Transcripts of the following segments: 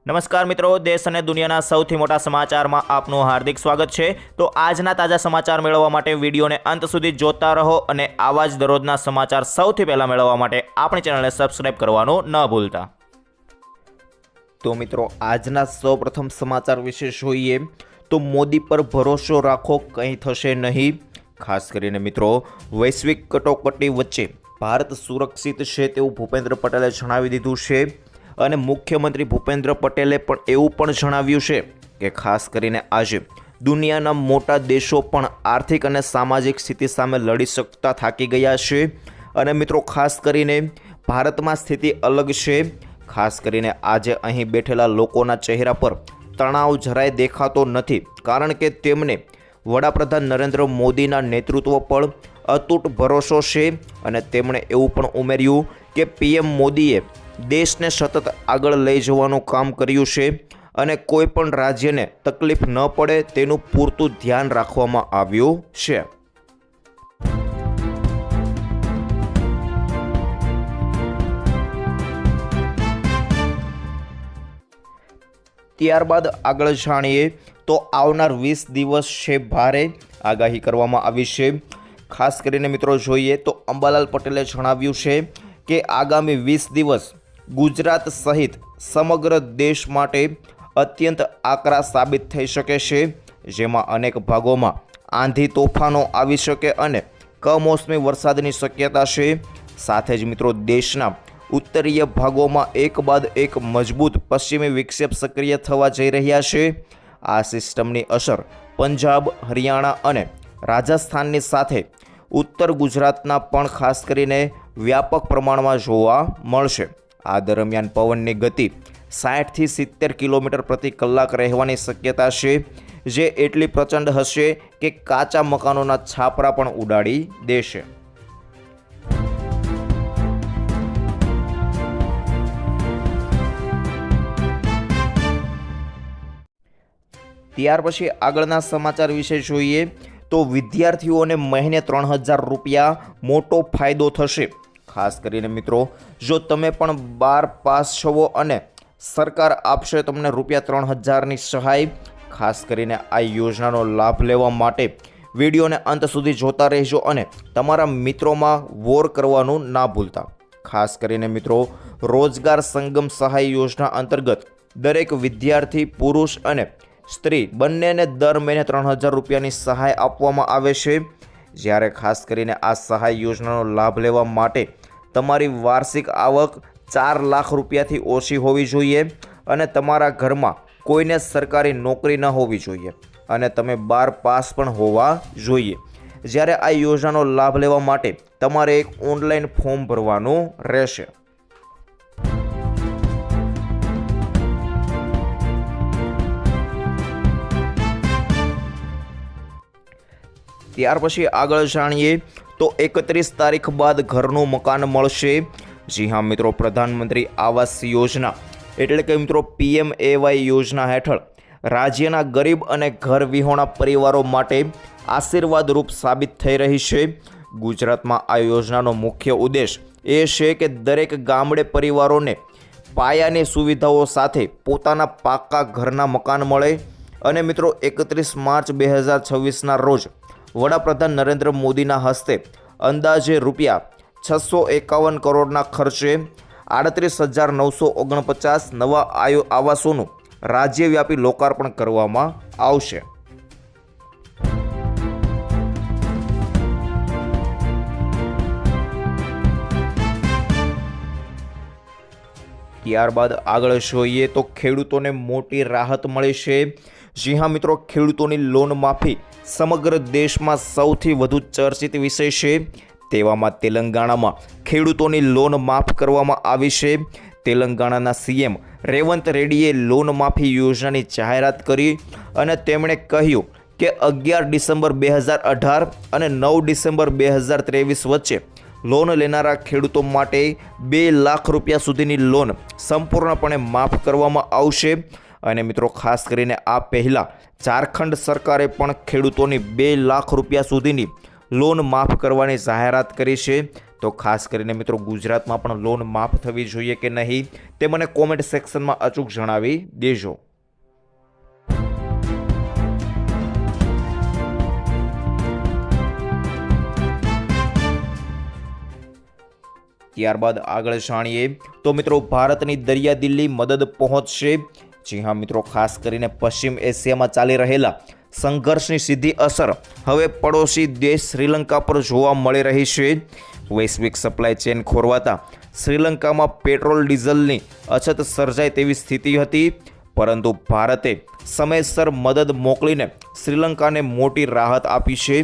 નમસ્કાર મિત્રો, દેશ અને દુનિયાના સૌથી મોટા સમાચારમાં આપનું હાર્દિક સ્વાગત છે। તો આજના તાજા સમાચાર મેળવવા માટે વિડીયોને અંત સુધી જોતા રહો અને આવા જ દરરોજના સમાચાર સૌથી પહેલા મેળવવા માટે આપણી ચેનલને સબસ્ક્રાઇબ કરવાનું ન ભૂલતા। તો મિત્રો, આજના સૌપ્રથમ સમાચાર વિશે જોઈએ તો મોદી પર ભરોસો રાખો, કંઈ થશે નહીં। ખાસ કરીને મિત્રો, વૈશ્વિક કટોકટી વચ્ચે ભારત સુરક્ષિત છે તેવું ભૂપેન્દ્ર પટેલે જણાવી દીધું છે અને મુખ્યમંત્રી ભૂપેન્દ્ર પટેલે પણ એવું પણ જણાવ્યું છે કે ખાસ કરીને આજે દુનિયાના મોટા દેશો પણ આર્થિક અને સામાજિક સ્થિતિ સામે લડી શકતા થાકી ગયા છે અને મિત્રો ખાસ કરીને ભારતમાં સ્થિતિ અલગ છે। ખાસ કરીને આજે અહીં બેઠેલા લોકોના ચહેરા પર તણાવ જરાય દેખાતો નથી, કારણ કે તેમને વડાપ્રધાન નરેન્દ્ર મોદીના નેતૃત્વ પર અતૂટ ભરોસો છે અને તેમણે એવું પણ ઉમેર્યું કે પીએમ મોદીએ દેશને સતત આગળ લઈ જવાનું કામ કર્યું છે અને કોઈ પણ રાજ્યને તકલીફ ન પડે તેનું પૂરતું ધ્યાન રાખવામાં આવ્યું છે। ત્યારબાદ આગળ જાણીએ તો આવનાર 20 દિવસ છે ભારે આગાહી કરવામાં આવી છે। ખાસ કરીને મિત્રો જોઈએ તો અંબાલાલ પટેલે જણાવ્યું છે કે આગામી 20 દિવસ ગુજરાત સહિત સમગ્ર દેશ માટે અત્યંત આકરા સાબિત થઈ શકે છે, જેમાં અનેક ભાગોમાં આંધી તોફાનો આવી શકે અને કમોસમી વરસાદની શક્યતા છે। સાથે જ મિત્રો, દેશના ઉત્તરીય ભાગોમાં એક બાદ એક મજબૂત પશ્ચિમી વિક્ષેપ સક્રિય થવા જઈ રહ્યા છે। આ સિસ્ટમની અસર પંજાબ, હરિયાણા અને રાજસ્થાનની સાથે ઉત્તર ગુજરાતના પણ ખાસ કરીને વ્યાપક પ્રમાણમાં જોવા મળશે। આ દરમિયાન પવનની ગતિ 60 થી 70 કિલોમીટર પ્રતિ કલાક રહેવાની શક્યતા છે, જે એટલી પ્રચંડ હશે કે કાચા મકાનોના છાપરા પણ ઉડાડી દેશે। ત્યાર પછી આગળના સમાચાર વિશે જોઈએ તો વિદ્યાર્થીઓને મહિને 3000 રૂપિયા મોટો ફાયદો થશે। ખાસ કરીને મિત્રો, જો તમે પણ 12 પાસ છો અને સરકાર આપશે તમને ₹3000ની સહાય। ખાસ કરીને આ યોજનાનો લાભ લેવા માટે વિડીયોને અંત સુધી જોતા રહેજો અને તમારા મિત્રોમાં વોર કરવાનું ના ભૂલતા। ખાસ કરીને મિત્રો, રોજગાર સંગમ સહાય યોજના અંતર્ગત દરેક વિદ્યાર્થી પુરુષ અને સ્ત્રી બંનેને દર મહિને 3000 રૂપિયાની સહાય આપવામાં આવે છે। જ્યારે ખાસ કરીને આ સહાય યોજનાનો લાભ લેવા માટે તમારી વાર્ષિક આવક 4 લાખ રૂપિયાથી ઓછી હોવી જોઈએ અને તમારા ઘરમાં કોઈને સરકારી નોકરી ન હોવી જોઈએ અને તમે 12 પાસ પણ હોવા જોઈએ। જ્યારે આ યોજનાનો લાભ લેવા માટે તમારે એક ઓનલાઈન ફોર્મ ભરવાનું રહેશે। ત્યાર પછી આગળ જાણીએ તો 31 તારીખ બાદ ઘરનું મકાન મળશે। જી હા મિત્રો, પ્રધાનમંત્રી આવાસ યોજના એટલે કે મિત્રો PMAY યોજના હેઠળ રાજ્યના ગરીબ અને ઘર વિહોણા પરિવારો માટે આશીર્વાદરૂપ સાબિત થઈ રહી છે। ગુજરાતમાં આ યોજનાનો મુખ્ય ઉદ્દેશ એ છે કે દરેક ગામડે પરિવારોને પાયાની સુવિધાઓ સાથે પોતાના પાકા ઘરના મકાન મળે અને મિત્રો 31 માર્ચ 2026ના રોજ વડાપ્રધાન નરેન્દ્ર મોદીના હસ્તે અંદાજે ₹651 કરોડના ખર્ચે 38,949 નવા આવાસોનું રાજ્યવ્યાપી લોકાર્પણ કરવામાં આવશે। ત્યારબાદ આગળ જોઈએ તો ખેડૂતોને મોટી રાહત મળી છે। જી હા મિત્રો, ખેડૂતોની લોન માફી સમગ્ર દેશમાં સૌથી વધુ ચર્ચિત વિષય છે। તેવામાં તેલંગાણામાં ખેડૂતોની લોન માફ કરવામાં આવી છે। તેલંગાણાના સીએમ રેવંત રેડ્ડીએ લોન માફી યોજનાની જાહેરાત કરી અને તેમણે કહ્યું કે 11 ડિસેમ્બર 2018 અને 9 ડિસેમ્બર 2023 વચ્ચે લોન લેનારા ખેડૂતો માટે 2 લાખ રૂપિયા સુધીની લોન સંપૂર્ણપણે માફ કરવામાં આવશે। અને મિત્રો ખાસ કરીને આ પહેલાં ઝારખંડ સરકારે પણ ખેડૂતોની 2 લાખ રૂપિયા સુધીની લોન માફ કરવાની જાહેરાત કરી છે। તો ખાસ કરીને મિત્રો ગુજરાતમાં પણ લોન માફ થવી જોઈએ કે નહીં તે મને કોમેન્ટ સેક્શનમાં અચૂક જણાવી દેજો. ત્યારબાદ આગળ જાણીએ તો મિત્રો ભારતની દરિયા દિલ્હી મદદ પહોંચશે. જી હા મિત્રો, ખાસ કરીને પશ્ચિમ એશિયામાં ચાલી રહેલા સંઘર્ષની સીધી અસર હવે પડોશી દેશ શ્રીલંકા પર જોવા મળી રહી છે. વૈશ્વિક સપ્લાય ચેન ખોરવાતા શ્રીલંકામાં પેટ્રોલ ડીઝલની અછત સર્જાય તેવી સ્થિતિ હતી, પરંતુ ભારતે સમયસર મદદ મોકલીને શ્રીલંકાને મોટી રાહત આપી છે.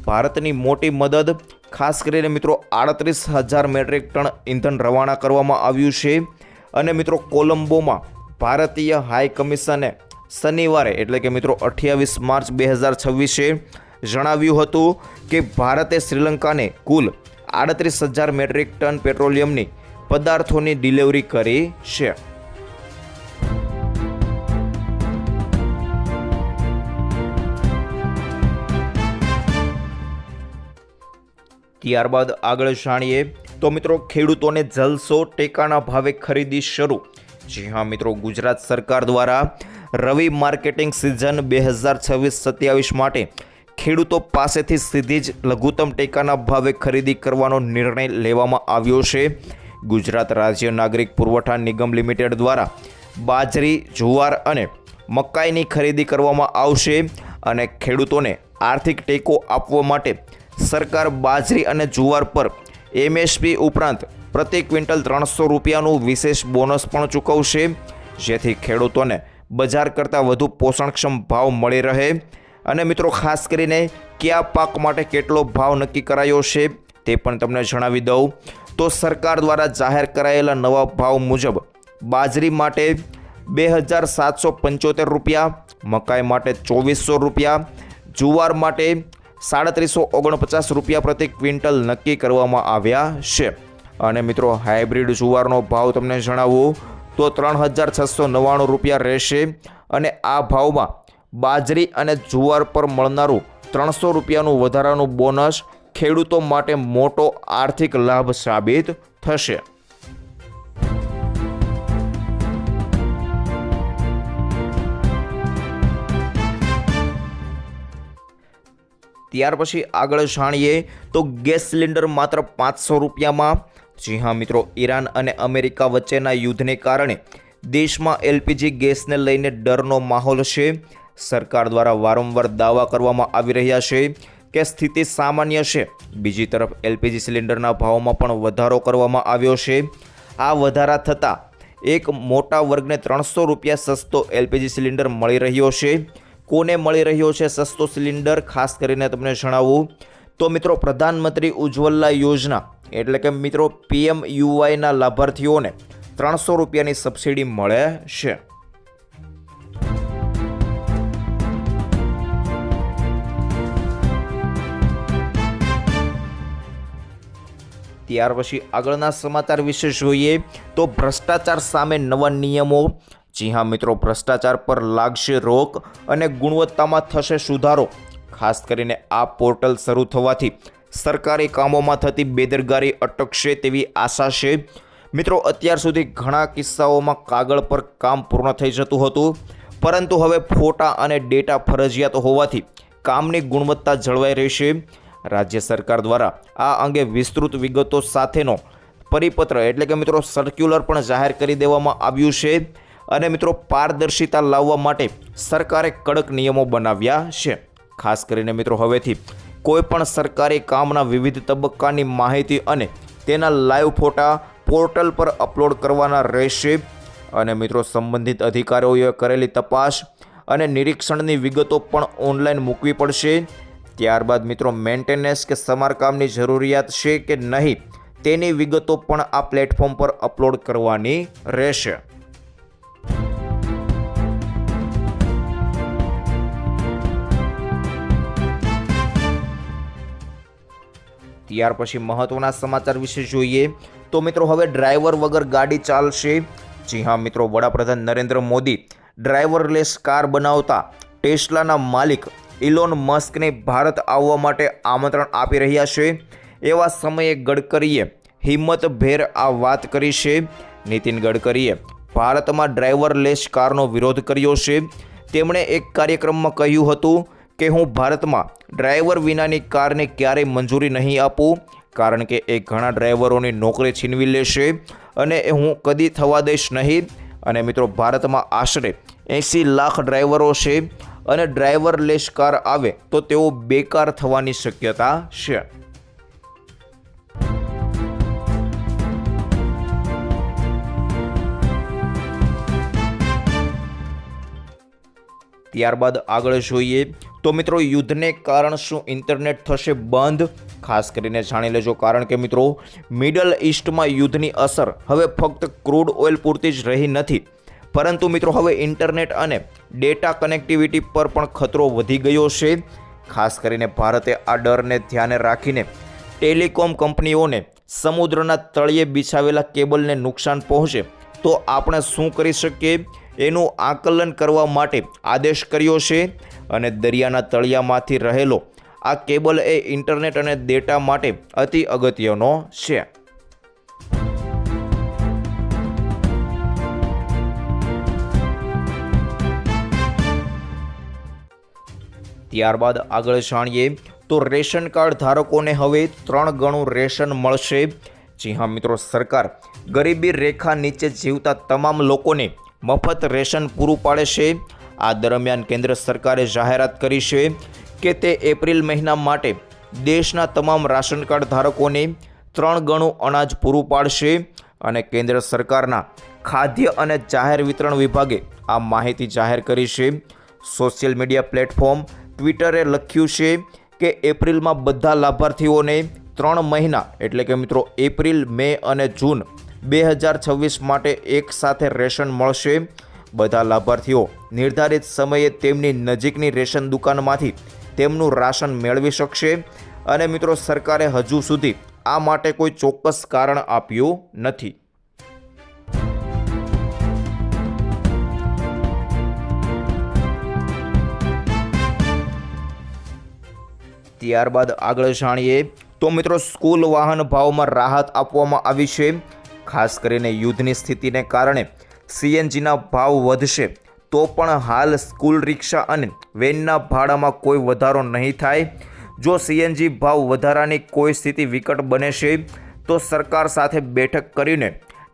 ભારતની મોટી મદદ ખાસ કરીને મિત્રો 38,000 મેટ્રિક ટન ઇંધણ રવાના કરવામાં આવ્યું છે. અને મિત્રો કોલંબોમાં ભારતીય હાઈ કમિશને શનિવારે એટલે કે મિત્રો 28 માર્ચ 2026 જણાવ્યું હતું કે ભારતે શ્રીલંકાને કુલ 38,000 મેટ્રિક ટન પેટ્રોલિયમની પદાર્થોની ડિલિવરી કરી છે. ત્યારબાદ આગળ જાણીએ તો મિત્રો ખેડૂતોને જલસો ટેકાના ભાવે ખરીદી શરૂ. જી હા મિત્રો, ગુજરાત સરકાર દ્વારા રવિ માર્કેટિંગ સિઝન 2026-27 માટે ખેડૂતો પાસેથી સીધી જ લઘુત્તમ ટેકાના ભાવે ખરીદી કરવાનો નિર્ણય લેવામાં આવ્યો છે. ગુજરાત રાજ્ય નાગરિક પુરવઠા નિગમ લિમિટેડ દ્વારા બાજરી, જુવાર અને મકાઈની ખરીદી કરવામાં આવશે. અને ખેડૂતોને આર્થિક ટેકો આપવા માટે સરકાર બાજરી અને જુવાર પર MSP ઉપરાંત પ્રતિ ક્વિન્ટલ 300 રૂપિયાનું વિશેષ બોનસ પણ ચૂકવશે, જેથી ખેડૂતોને બજાર કરતાં વધુ પોષણક્ષમ ભાવ મળી રહે. અને મિત્રો ખાસ કરીને કયા પાક માટે કેટલો ભાવ નક્કી કરાયો છે તે પણ તમને જણાવી દઉં તો સરકાર દ્વારા જાહેર કરાયેલા નવા ભાવ મુજબ બાજરી માટે 2,775 રૂપિયા, મકાઈ માટે 2,400 રૂપિયા, જુવાર માટે 349 રૂપિયા પ્રતિ ક્વિન્ટલ નક્કી કરવામાં આવ્યા છે. અને મિત્રો હાઇબ્રિડ જુવારનો ભાવ તમને જણાવું તો 3,699 રૂપિયા રહેશે. અને આ ભાવમાં બાજરી અને જુવાર પર મળનારું 300 રૂપિયાનું વધારાનું બોનસ ખેડૂતો માટે મોટો આર્થિક લાભ સાબિત થશે. ત્યાર પછી આગળ જાણીએ તો ગેસ સિલિન્ડર માત્ર 500 રૂપિયામાં. જી હા મિત્રો, ઈરાન અને અમેરિકા વચ્ચેના યુદ્ધને કારણે દેશમાં LPG ગેસને લઈને ડરનો માહોલ છે. સરકાર દ્વારા વારંવાર દાવા કરવામાં આવી રહ્યા છે કે સ્થિતિ સામાન્ય છે. બીજી તરફ LPG સિલિન્ડરના ભાવમાં પણ વધારો કરવામાં આવ્યો છે. આ વધારા થતાં એક મોટા વર્ગને 300 રૂપિયા સસ્તો LPG સિલિન્ડર મળી રહ્યો છે. કોને મળી રહ્યો છે સસ્તો સિલિન્ડર, ખાસ કરીને તમને જણાવું તો મિત્રો પ્રધાનમંત્રી ઉજ્જવલા યોજના એટલે કે મિત્રો PMUYના લાભાર્થીઓને 300 રૂપિયાની સબસિડી મળે છે. ત્યાર પછી આગળના સમાચાર વિશે જોઈએ તો ભ્રષ્ટાચાર સામે નવા નિયમો. જી હા મિત્રો, ભ્રષ્ટાચાર પર લાગશે રોક અને ગુણવત્તામાં થશે સુધારો. ખાસ કરીને આ પોર્ટલ શરૂ થવાથી સરકારી કામોમાં થતી બેદરકારી અટકશે તેવી આશા છે. મિત્રો અત્યાર સુધી ઘણા કિસ્સાઓમાં કાગળ પર કામ પૂર્ણ થઈ જતું હતું, પરંતુ હવે ફોટા અને ડેટા ફરજિયાત હોવાથી કામની ગુણવત્તા જળવાઈ રહેશે. રાજ્ય સરકાર દ્વારા આ અંગે વિસ્તૃત વિગતો સાથેનો પરિપત્ર એટલે કે મિત્રો સર્ક્યુલર પણ જાહેર કરી દેવામાં આવ્યું છે. અને મિત્રો પારદર્શિતા લાવવા માટે સરકારે કડક નિયમો બનાવ્યા છે. ખાસ કરીને મિત્રો હવેથી કોઈ પણ સરકારી કામના વિવિધ તબક્કાની માહિતી અને તેના લાઈવ ફોટા પોર્ટલ પર અપલોડ કરવાના રહેશે. અને મિત્રો સંબંધિત અધિકારીઓએ કરેલી તપાસ અને નિરીક્ષણની વિગતો પણ ઓનલાઈન મૂકવી પડશે. ત્યારબાદ મિત્રો મેન્ટેનન્સ કે સમારકામની જરૂરિયાત છે કે નહીં તેની વિગતો પણ આ પ્લેટફોર્મ પર અપલોડ કરવાની રહેશે. ત્યાર પછી મહત્વના સમાચાર વિશે જોઈએ તો મિત્રો હવે ડ્રાઈવર વગર ગાડી ચાલશે. જી હા મિત્રો, વડાપ્રધાન નરેન્દ્ર મોદી ડ્રાઈવરલેસ કાર બનાવતા ટેસ્લાના માલિક ઇલોન મસ્કને ભારત આવવા માટે આમંત્રણ આપી રહ્યા છે. એવા સમયે ગડકરીએ હિંમતભેર આ વાત કરી છે. નીતિન ગડકરીએ ભારતમાં ડ્રાઈવરલેસ કારનો વિરોધ કર્યો છે. તેમણે એક કાર્યક્રમમાં કહ્યું હતું કે હું ભારતમાં ડ્રાઈવર વિનાની કારને ક્યારેય મંજૂરી નહીં આપું, કારણ કે એ ઘણા ડ્રાઈવરોની નોકરી છીનવી લેશે અને એ હું કદી થવા દઈશ નહીં. અને મિત્રો, ભારતમાં આશરે 80 લાખ ડ્રાઈવરો છે અને ડ્રાઈવરલેસ કાર આવે તો તેઓ બેકાર થવાની શક્યતા છે. ત્યારબાદ આગળ જોઈએ તો મિત્રો, યુદ્ધને કારણ શું ઇન્ટરનેટ થશે બંધ? ખાસ કરીને જાણી લેજો, કારણ કે મિત્રો, મિડલ ઇસ્ટમાં યુદ્ધની અસર હવે ફક્ત ક્રૂડ ઓઇલ પૂરતી જ રહી નથી, પરંતુ મિત્રો હવે ઇન્ટરનેટ અને ડેટા કનેક્ટિવિટી પર પણ ખતરો વધી ગયો છે. ખાસ કરીને ભારતે આ ડરને ધ્યાને રાખીને ટેલિકોમ કંપનીઓને સમુદ્રના તળિયે બિછાવેલા કેબલને નુકસાન પહોંચે તો આપણે શું કરી શકીએ એનું આકલન કરવા માટે આદેશ કર્યો છે. અને દરિયાના તળિયામાંથી રહેલો આ કેબલ એ ઇન્ટરનેટ અને ડેટા માટે અતિ અગત્યનો છે. ત્યારબાદ આગળ જાણીએ તો રેશન કાર્ડ ધારકોને હવે 3 ગણું રેશન મળશે. જી હા મિત્રો, સરકાર ગરીબી રેખા નીચે જીવતા તમામ લોકોને મફત રેશન પૂરું પાડે છે. આ દરમિયાન કેન્દ્ર સરકારે જાહેરાત કરી છે કે તે એપ્રિલ મહિના માટે દેશના તમામ રાશન કાર્ડ ધારકોને 3 ગણું અનાજ પૂરું પાડશે. અને કેન્દ્ર સરકારના ખાદ્ય અને જાહેર વિતરણ વિભાગે આ માહિતી જાહેર કરી છે. સોશિયલ મીડિયા પ્લેટફોર્મ ટ્વિટરે લખ્યું છે કે એપ્રિલમાં બધા લાભાર્થીઓને 3 મહિના એટલે કે મિત્રો એપ્રિલ, મે અને જૂન 2026 માટે એક સાથે રેશન મળશે. બધા લાભાર્થીઓ નિર્ધારિત સમયે તેમની નજીકની રેશન દુકાનમાંથી તેમનું રાશન મેળવી શકશે. અને મિત્રો, સરકારે હજુ સુધી આ માટે કોઈ ચોક્કસ કારણ આપ્યું નથી. ત્યારબાદ આગળ જાણીએ તો મિત્રો, સ્કૂલ વાહન ભાવમાં રાહત આપવામાં આવી છે. ખાસ કરીને યુદ્ધની સ્થિતિને કારણે સીએનજીના ભાવ વધશે તો પણ હાલ સ્કૂલ રિક્ષા અને વેનના ભાડામાં કોઈ વધારો નહીં થાય. જો સીએનજી ભાવ વધારાની કોઈ સ્થિતિ વિકટ બને છે તો સરકાર સાથે બેઠક કરીને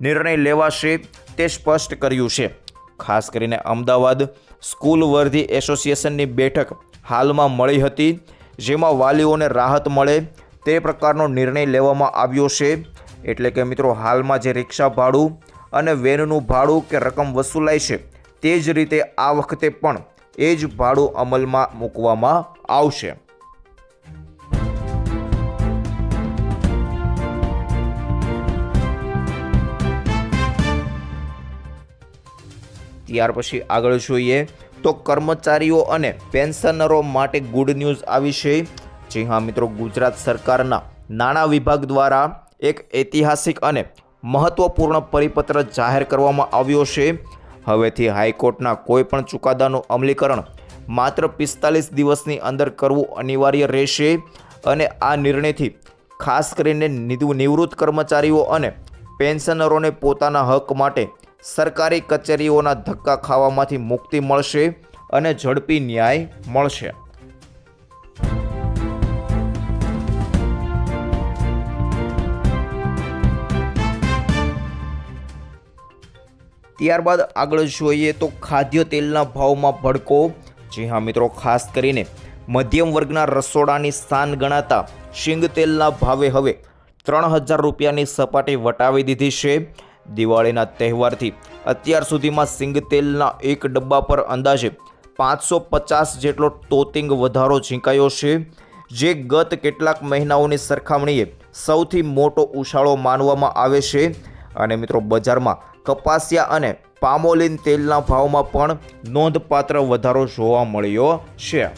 નિર્ણય લેવાશે, તે સ્પષ્ટ કર્યું છે. ખાસ કરીને અમદાવાદ સ્કૂલ વર્ધી એસોસિએશનની બેઠક હાલમાં મળી હતી, જેમાં વાલીઓને રાહત મળે તે પ્રકારનો નિર્ણય લેવામાં આવ્યો છે. એટલે કે મિત્રો, હાલમાં જે રિક્ષા ભાડું અને વેનનું ભાડું કે રકમ વસૂલાય છે તે જ રીતે આ વખતે પણ એ જ ભાડું અમલમાં મૂકવામાં આવશે. ત્યાર પછી આગળ જોઈએ તો કર્મચારીઓ અને પેન્શનરો માટે ગુડ ન્યૂઝ આવી છે. જી હા મિત્રો, ગુજરાત સરકારના નાણાં વિભાગ દ્વારા એક ઐતિહાસિક અને મહત્વપૂર્ણ પરિપત્ર જાહેર કરવામાં આવ્યો છે. હવેથી હાઈકોર્ટના કોઈ પણ ચુકાદાનું અમલીકરણ માત્ર 45 દિવસની અંદર કરવું અનિવાર્ય રહેશે. અને આ નિર્ણયથી ખાસ કરીને નિવૃત્ત કર્મચારીઓ અને પેન્શનરોને પોતાના હક માટે સરકારી કચેરીઓના ધક્કા ખાવામાંથી મુક્તિ મળશે અને ઝડપી ન્યાય મળશે. ત્યારબાદ આગળ જોઈએ તો ખાદ્ય તેલના ભાવમાં ભડકો. જી હા મિત્રો, ખાસ કરીને મધ્યમ વર્ગના રસોડાની સ્થાન ગણાતા શીંગ તેલના ભાવે હવે 3000 રૂપિયાની સપાટી વટાવી દીધી છે. દિવાળીના તહેવારથી અત્યાર સુધીમાં શીંગ તેલના એક ડબ્બા પર અંદાજે 550 જેટલો ટોતિંગ વધારો ઝીંકાયો છે, જે ગત કેટલાક મહિનાઓની સરખામણીએ સૌથી મોટો ઉછાળો માનવામાં આવે છે. અને મિત્રો, બજારમાં કપાસિયા અને પામોલીન તેલના ભાવમાં પણ નોંધપાત્ર વધારો જોવા મળ્યો છે.